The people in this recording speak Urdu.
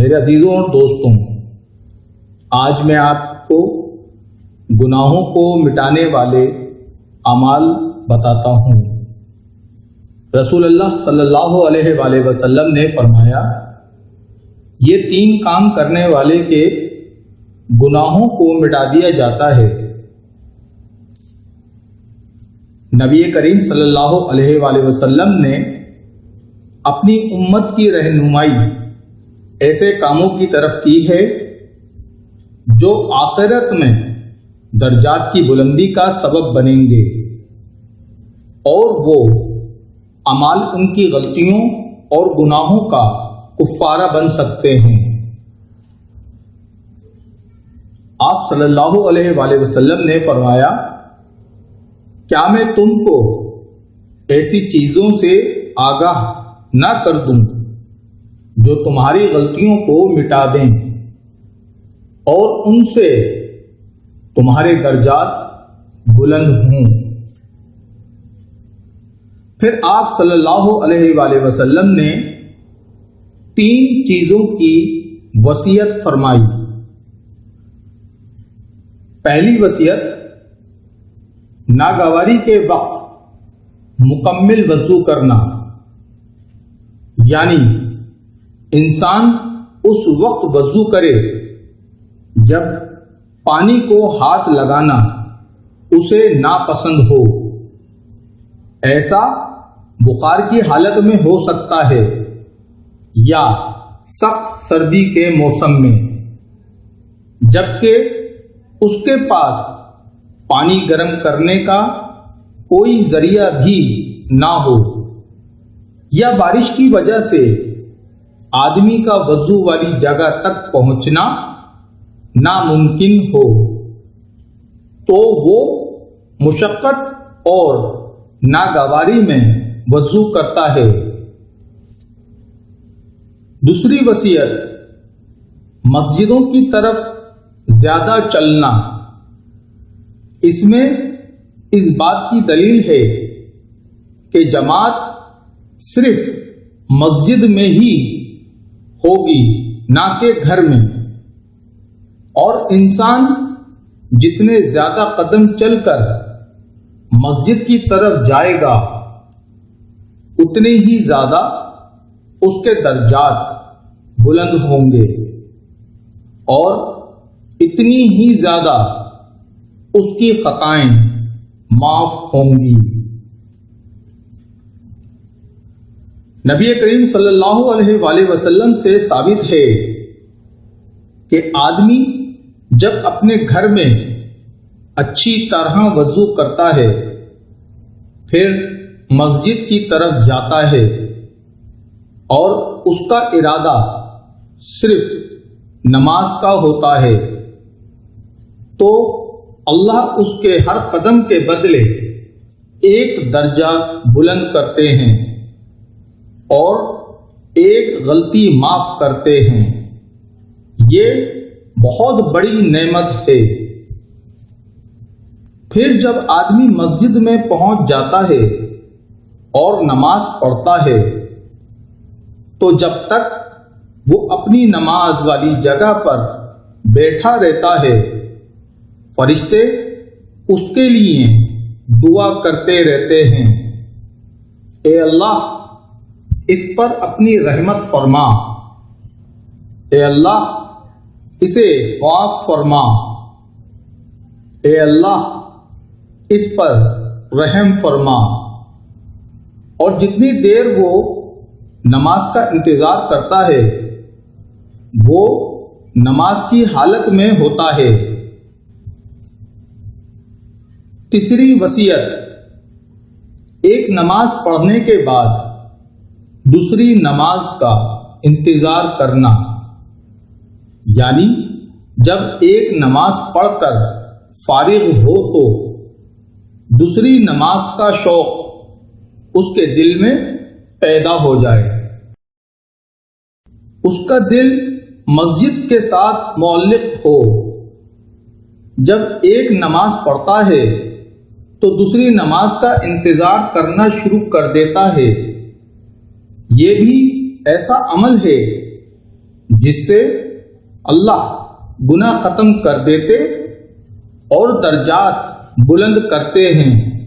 میرے عزیزوں اور دوستوں، آج میں آپ کو گناہوں کو مٹانے والے اعمال بتاتا ہوں۔ رسول اللہ صلی اللہ علیہ وآلہ وسلم نے فرمایا، یہ 3 کام کرنے والے کے گناہوں کو مٹا دیا جاتا ہے۔ نبی کریم صلی اللہ علیہ وآلہ وسلم نے اپنی امت کی رہنمائی ایسے کاموں کی طرف کی ہے جو آخرت میں درجات کی بلندی کا سبب بنیں گے، اور وہ اعمال ان کی غلطیوں اور گناہوں کا کفارہ بن سکتے ہیں۔ آپ صلی اللہ علیہ وآلہ وسلم نے فرمایا، کیا میں تم کو ایسی چیزوں سے آگاہ نہ کر دوں جو تمہاری غلطیوں کو مٹا دیں اور ان سے تمہارے درجات بلند ہوں؟ پھر آپ صلی اللہ علیہ وآلہ وسلم نے 3 چیزوں کی وصیت فرمائی۔ پہلی وصیت، ناگواری کے وقت مکمل وضو کرنا، یعنی انسان اس وقت وضو کرے جب پانی کو ہاتھ لگانا اسے ناپسند ہو۔ ایسا بخار کی حالت میں ہو سکتا ہے یا سخت سردی کے موسم میں، جبکہ اس کے پاس پانی گرم کرنے کا کوئی ذریعہ بھی نہ ہو، یا بارش کی وجہ سے آدمی کا وضو والی جگہ تک پہنچنا ناممکن ہو، تو وہ مشقت اور ناگواری میں وضو کرتا ہے۔ دوسری وصیت، مسجدوں کی طرف زیادہ چلنا۔ اس میں اس بات کی دلیل ہے کہ جماعت صرف مسجد میں ہی ہوگی، نہ کہ گھر میں، اور انسان جتنے زیادہ قدم چل کر مسجد کی طرف جائے گا اتنے ہی زیادہ اس کے درجات بلند ہوں گے اور اتنی ہی زیادہ اس کی خطائیں معاف ہوں گی۔ نبی کریم صلی اللہ علیہ وآلہ وسلم سے ثابت ہے کہ آدمی جب اپنے گھر میں اچھی طرح وضو کرتا ہے، پھر مسجد کی طرف جاتا ہے اور اس کا ارادہ صرف نماز کا ہوتا ہے، تو اللہ اس کے ہر قدم کے بدلے 1 درجہ بلند کرتے ہیں اور 1 غلطی معاف کرتے ہیں۔ یہ بہت بڑی نعمت ہے۔ پھر جب آدمی مسجد میں پہنچ جاتا ہے اور نماز پڑھتا ہے، تو جب تک وہ اپنی نماز والی جگہ پر بیٹھا رہتا ہے، فرشتے اس کے لیے دعا کرتے رہتے ہیں، اے اللہ اس پر اپنی رحمت فرما، اے اللہ اسے معاف فرما، اے اللہ اس پر رحم فرما۔ اور جتنی دیر وہ نماز کا انتظار کرتا ہے وہ نماز کی حالت میں ہوتا ہے۔ تیسری وصیت، ایک نماز پڑھنے کے بعد دوسری نماز کا انتظار کرنا، یعنی جب ایک نماز پڑھ کر فارغ ہو تو دوسری نماز کا شوق اس کے دل میں پیدا ہو جائے، اس کا دل مسجد کے ساتھ معلق ہو۔ جب ایک نماز پڑھتا ہے تو دوسری نماز کا انتظار کرنا شروع کر دیتا ہے۔ یہ بھی ایسا عمل ہے جس سے اللہ گناہ ختم کر دیتے اور درجات بلند کرتے ہیں۔